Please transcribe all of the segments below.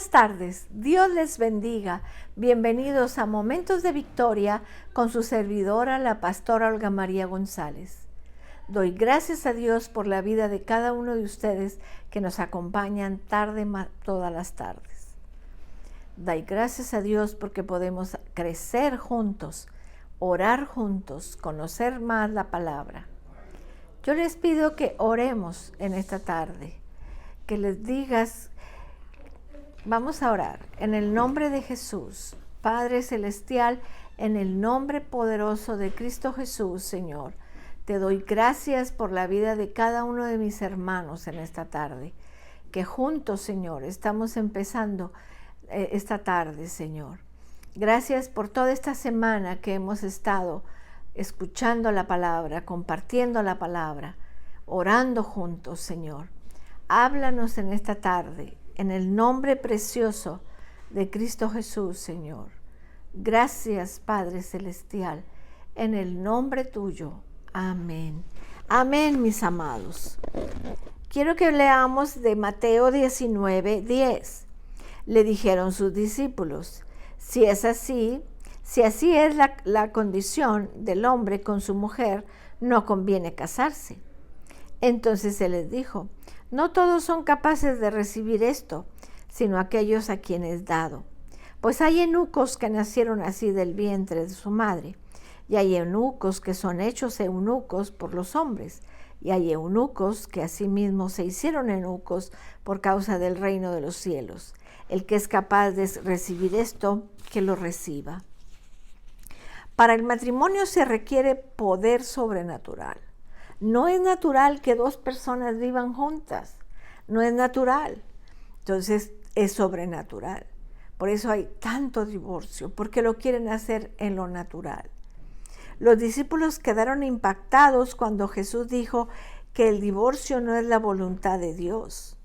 Buenas tardes, Dios les bendiga. Bienvenidos a Momentos de Victoria con su servidora, la pastora Olga María González. Doy gracias a Dios por la vida de cada uno de ustedes que nos acompañan todas las tardes. Doy gracias a Dios porque podemos crecer juntos, orar juntos, conocer más la palabra. Yo les pido que oremos en esta tarde, que les digas. Vamos a orar en el nombre de Jesús, Padre Celestial, en el nombre poderoso de Cristo Jesús, Señor. Te doy gracias por la vida de cada uno de mis hermanos en esta tarde, que juntos, Señor, estamos empezando esta tarde, Señor. Gracias por toda esta semana que hemos estado escuchando la palabra, compartiendo la palabra, orando juntos, Señor. Háblanos en esta tarde. En el nombre precioso de Cristo Jesús, Señor. Gracias, Padre Celestial, en el nombre tuyo. Amén. Amén, mis amados. Quiero que leamos de Mateo 19:10. Le dijeron sus discípulos, si así es la condición del hombre con su mujer, no conviene casarse. Entonces él les dijo, no todos son capaces de recibir esto, sino aquellos a quienes dado. Pues hay eunucos que nacieron así del vientre de su madre, y hay eunucos que son hechos eunucos por los hombres, y hay eunucos que asimismo se hicieron eunucos por causa del reino de los cielos. El que es capaz de recibir esto, que lo reciba. Para el matrimonio se requiere poder sobrenatural. No es natural que dos personas vivan juntas, no es natural, entonces es sobrenatural. Por eso hay tanto divorcio, porque lo quieren hacer en lo natural. Los discípulos quedaron impactados cuando Jesús dijo que el divorcio no es la voluntad de Dios.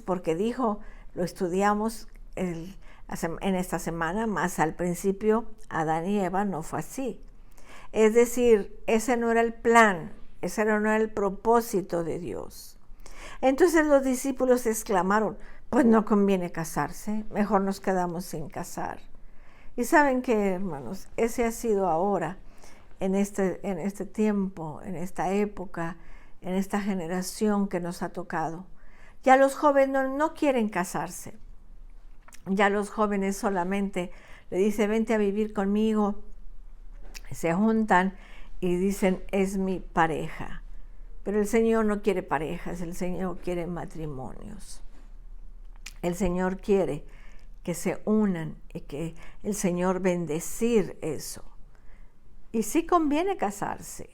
Porque dijo, lo estudiamos en esta semana, más al principio Adán y Eva no fue así. Es decir, ese no era el plan. Ese no era el propósito de Dios. Entonces los discípulos exclamaron, pues no conviene casarse, mejor nos quedamos sin casar. Y saben qué, hermanos, ese ha sido ahora, en este tiempo, en esta época, en esta generación que nos ha tocado. Ya los jóvenes no quieren casarse. Ya los jóvenes solamente le dicen, vente a vivir conmigo, se juntan y dicen, es mi pareja. Pero el Señor no quiere parejas, el Señor quiere matrimonios. El Señor quiere que se unan y que el Señor bendecir eso. Y sí conviene casarse.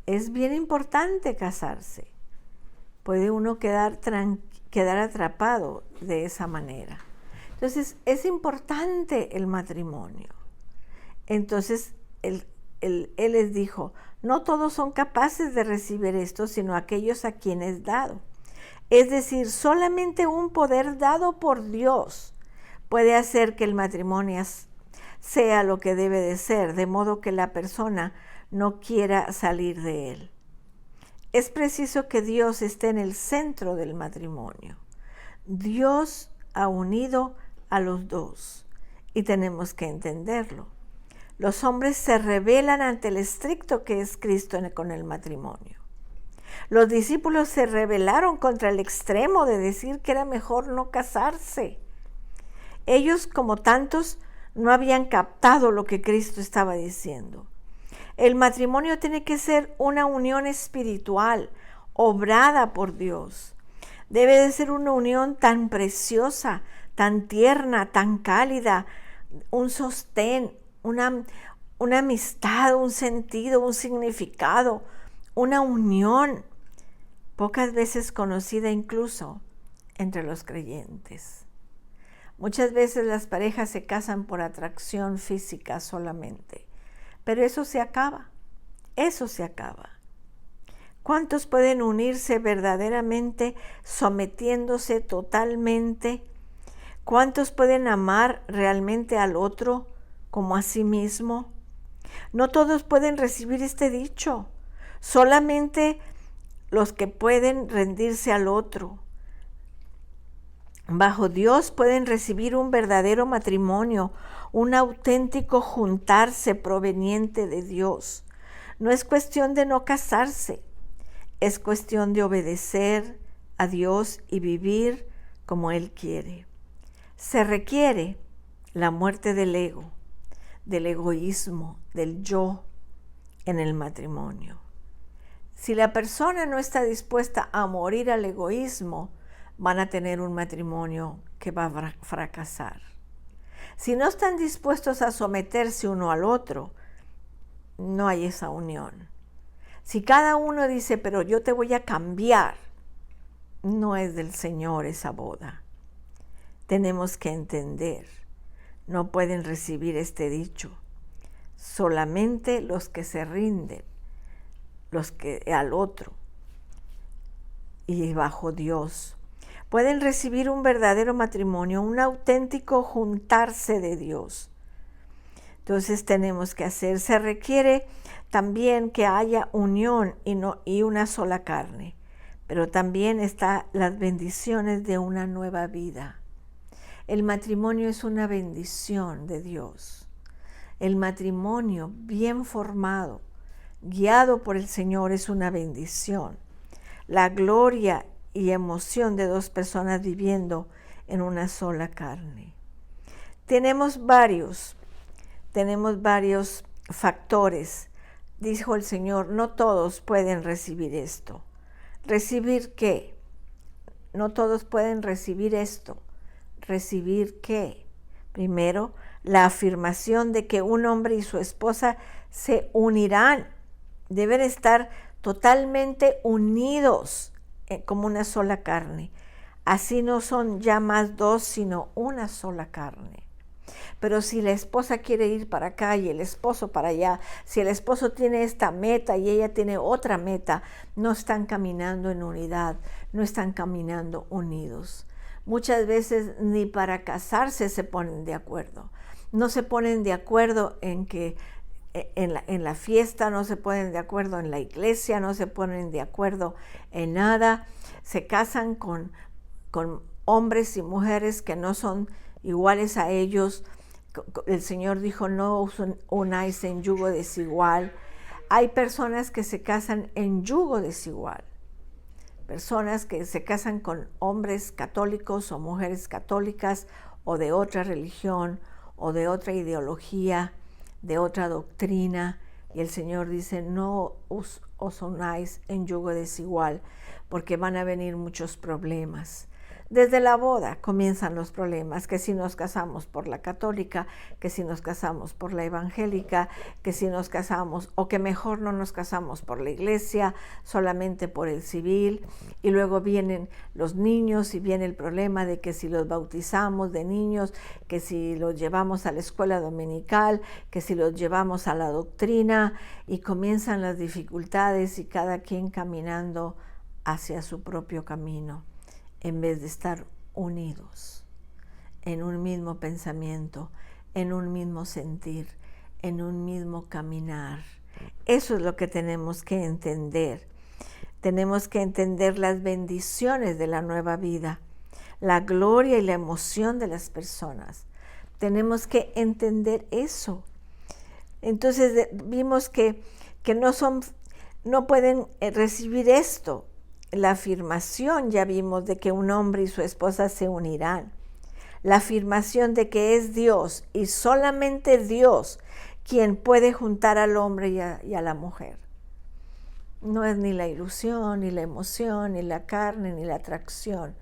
Es bien importante casarse. Puede uno quedar atrapado de esa manera. Entonces, es importante el matrimonio. Entonces, Él les dijo, no todos son capaces de recibir esto, sino aquellos a quienes es dado. Es decir, solamente un poder dado por Dios puede hacer que el matrimonio sea lo que debe de ser, de modo que la persona no quiera salir de él. Es preciso que Dios esté en el centro del matrimonio. Dios ha unido a los dos y tenemos que entenderlo. Los hombres se rebelan ante el estricto que es Cristo con el matrimonio. Los discípulos se rebelaron contra el extremo de decir que era mejor no casarse. Ellos, como tantos, no habían captado lo que Cristo estaba diciendo. El matrimonio tiene que ser una unión espiritual, obrada por Dios. Debe de ser una unión tan preciosa, tan tierna, tan cálida, un sostén, una amistad, un sentido, un significado, una unión, pocas veces conocida incluso entre los creyentes. Muchas veces las parejas se casan por atracción física solamente, pero eso se acaba. ¿Cuántos pueden unirse verdaderamente sometiéndose totalmente? ¿Cuántos pueden amar realmente al otro como a sí mismo? No todos pueden recibir este dicho, solamente los que pueden rendirse al otro. Bajo Dios pueden recibir un verdadero matrimonio, un auténtico juntarse proveniente de Dios. No es cuestión de no casarse, es cuestión de obedecer a Dios y vivir como Él quiere. Se requiere la muerte del ego, del egoísmo, del yo en el matrimonio. Si la persona no está dispuesta a morir al egoísmo, van a tener un matrimonio que va a fracasar. Si no están dispuestos a someterse uno al otro, no hay esa unión. Si cada uno dice, pero yo te voy a cambiar, no es del Señor esa boda. Tenemos que entender, no pueden recibir este dicho. Solamente los que se rinden, los que al otro y bajo Dios, pueden recibir un verdadero matrimonio, un auténtico juntarse de Dios. Entonces tenemos que hacer, se requiere también que haya unión y una sola carne, pero también están las bendiciones de una nueva vida. El matrimonio es una bendición de Dios. El matrimonio bien formado, guiado por el Señor, es una bendición. La gloria y emoción de dos personas viviendo en una sola carne. Tenemos varios factores. Dijo el Señor, no todos pueden recibir esto. ¿Recibir qué? No todos pueden recibir esto. ¿Recibir qué? Primero, la afirmación de que un hombre y su esposa se unirán. Deben estar totalmente unidos como una sola carne. Así no son ya más dos, sino una sola carne. Pero si la esposa quiere ir para acá y el esposo para allá, si el esposo tiene esta meta y ella tiene otra meta, no están caminando en unidad, no están caminando unidos. Muchas veces ni para casarse se ponen de acuerdo. No se ponen de acuerdo en que en la fiesta, no se ponen de acuerdo en la iglesia, no se ponen de acuerdo en nada. Se casan con hombres y mujeres que no son iguales a ellos. El Señor dijo, no unáis en yugo desigual. Hay personas que se casan en yugo desigual. Personas que se casan con hombres católicos o mujeres católicas o de otra religión o de otra ideología, de otra doctrina, y el Señor dice, no os unáis en yugo desigual, porque van a venir muchos problemas. Desde la boda comienzan los problemas, que si nos casamos por la católica, que si nos casamos por la evangélica, que si nos casamos, o que mejor no nos casamos por la iglesia, solamente por el civil, y luego vienen los niños y viene el problema de que si los bautizamos de niños, que si los llevamos a la escuela dominical, que si los llevamos a la doctrina, y comienzan las dificultades y cada quien caminando hacia su propio camino, en vez de estar unidos en un mismo pensamiento, en un mismo sentir, en un mismo caminar. Eso es lo que tenemos que entender. Tenemos que entender las bendiciones de la nueva vida, la gloria y la emoción de las personas. Tenemos que entender eso. Entonces vimos que no pueden recibir esto. La afirmación, ya vimos, de que un hombre y su esposa se unirán. La afirmación de que es Dios y solamente Dios quien puede juntar al hombre y a la mujer. No es ni la ilusión, ni la emoción, ni la carne, ni la atracción.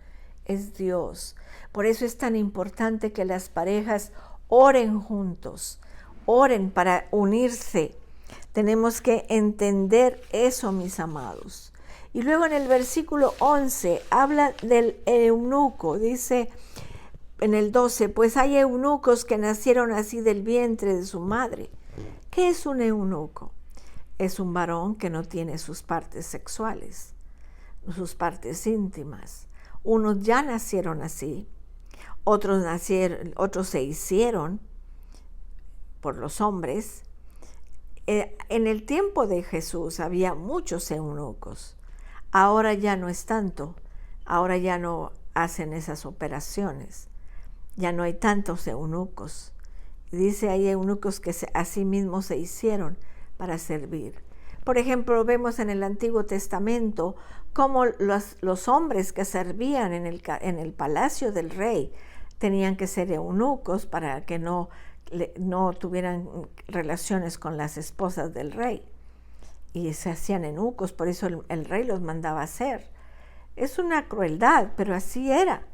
Es Dios. Por eso es tan importante que las parejas oren juntos, oren para unirse. Tenemos que entender eso, mis amados. Y luego en el versículo 11 habla del eunuco, dice en el 12, pues hay eunucos que nacieron así del vientre de su madre. ¿Qué es un eunuco? Es un varón que no tiene sus partes sexuales, sus partes íntimas. Unos ya nacieron así, otros se hicieron por los hombres. En el tiempo de Jesús había muchos eunucos. Ahora ya no es tanto. Ahora ya no hacen esas operaciones. Ya no hay tantos eunucos. Dice, hay eunucos que a sí mismos se hicieron para servir. Por ejemplo, vemos en el Antiguo Testamento cómo los hombres que servían en el palacio del rey tenían que ser eunucos para que no tuvieran relaciones con las esposas del rey. Y se hacían eunucos, por eso el rey los mandaba a hacer. Es una crueldad, pero así era.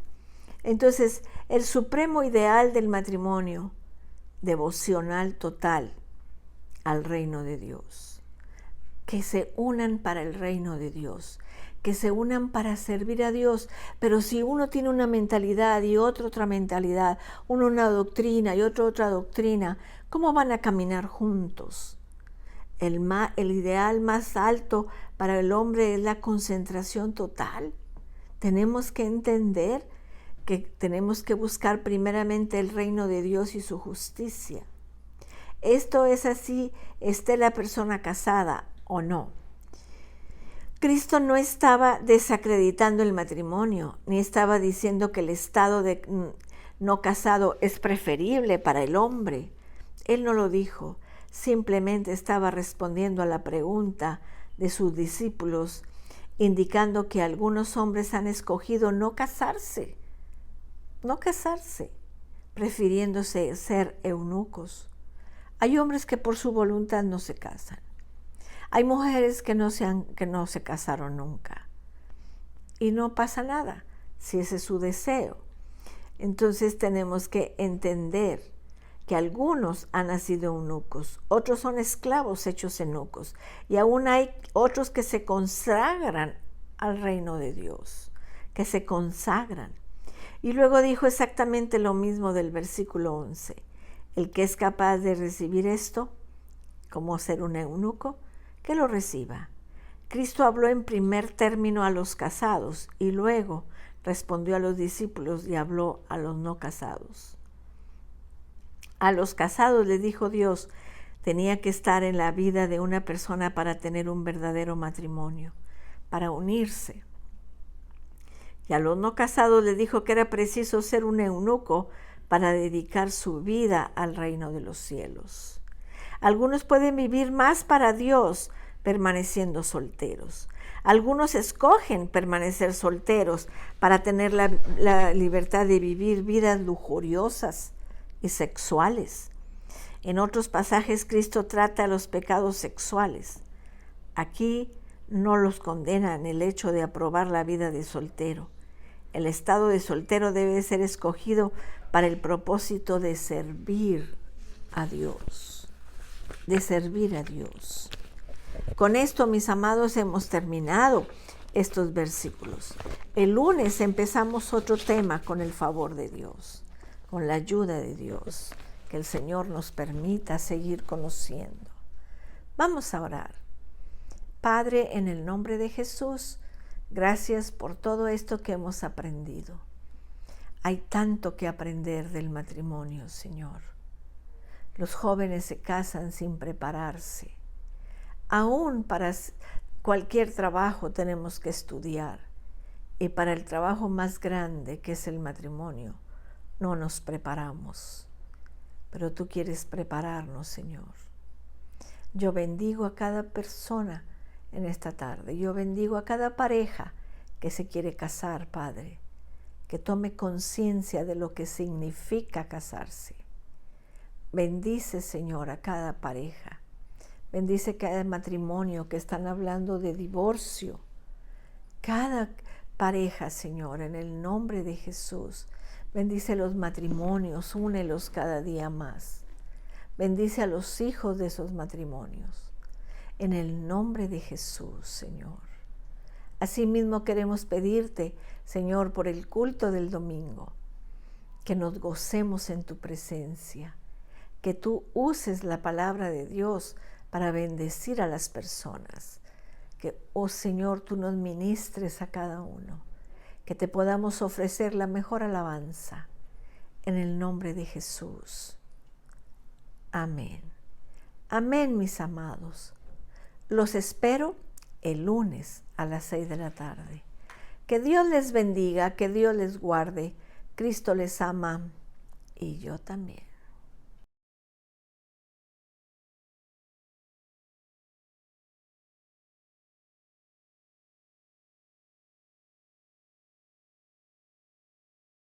Entonces, el supremo ideal del matrimonio, devocional total al reino de Dios. Que se unan para el reino de Dios, que se unan para servir a Dios. Pero si uno tiene una mentalidad y otro otra mentalidad, uno una doctrina y otro otra doctrina, ¿cómo van a caminar juntos? El ideal más alto para el hombre es la concentración total. Tenemos que entender que tenemos que buscar primeramente el reino de Dios y su justicia. Esto es así, esté la persona casada o no. Cristo no estaba desacreditando el matrimonio, ni estaba diciendo que el estado de no casado es preferible para el hombre. Él no lo dijo, simplemente estaba respondiendo a la pregunta de sus discípulos, indicando que algunos hombres han escogido no casarse, prefiriéndose ser eunucos. Hay hombres que por su voluntad no se casan. Hay mujeres que no se casaron nunca. Y no pasa nada, si ese es su deseo. Entonces tenemos que entender que algunos han nacido eunucos, otros son esclavos hechos eunucos, y aún hay otros que se consagran al reino de Dios, que se consagran. Y luego dijo exactamente lo mismo del versículo 11. El que es capaz de recibir esto, como ser un eunuco, que lo reciba. Cristo habló en primer término a los casados y luego respondió a los discípulos y habló a los no casados. A los casados les dijo Dios, tenía que estar en la vida de una persona para tener un verdadero matrimonio, para unirse. Y a los no casados les dijo que era preciso ser un eunuco para dedicar su vida al reino de los cielos. Algunos pueden vivir más para Dios permaneciendo solteros. Algunos escogen permanecer solteros para tener la libertad de vivir vidas lujuriosas y sexuales. En otros pasajes Cristo trata los pecados sexuales. Aquí no los condena en el hecho de aprobar la vida de soltero. El estado de soltero debe ser escogido para el propósito de servir a Dios. Con esto, mis amados, hemos terminado estos versículos. El lunes empezamos otro tema con el favor de Dios, con la ayuda de Dios, que el Señor nos permita seguir conociendo. Vamos a orar. Padre, en el nombre de Jesús, gracias por todo esto que hemos aprendido. Hay tanto que aprender del matrimonio, Señor. Los jóvenes se casan sin prepararse. Aún para cualquier trabajo tenemos que estudiar. Y para el trabajo más grande, que es el matrimonio, no nos preparamos. Pero tú quieres prepararnos, Señor. Yo bendigo a cada persona en esta tarde. Yo bendigo a cada pareja que se quiere casar, Padre. Que tome conciencia de lo que significa casarse. Bendice, Señor, a cada pareja. Bendice cada matrimonio que están hablando de divorcio. Cada pareja, Señor, en el nombre de Jesús. Bendice los matrimonios, únelos cada día más. Bendice a los hijos de esos matrimonios. En el nombre de Jesús, Señor. Asimismo queremos pedirte, Señor, por el culto del domingo, que nos gocemos en tu presencia, que tú uses la palabra de Dios para bendecir a las personas, que, oh Señor, tú nos ministres a cada uno, que te podamos ofrecer la mejor alabanza, en el nombre de Jesús. Amén. Amén, mis amados. Los espero el lunes a las 6 de la tarde. Que Dios les bendiga, que Dios les guarde. Cristo les ama y yo también.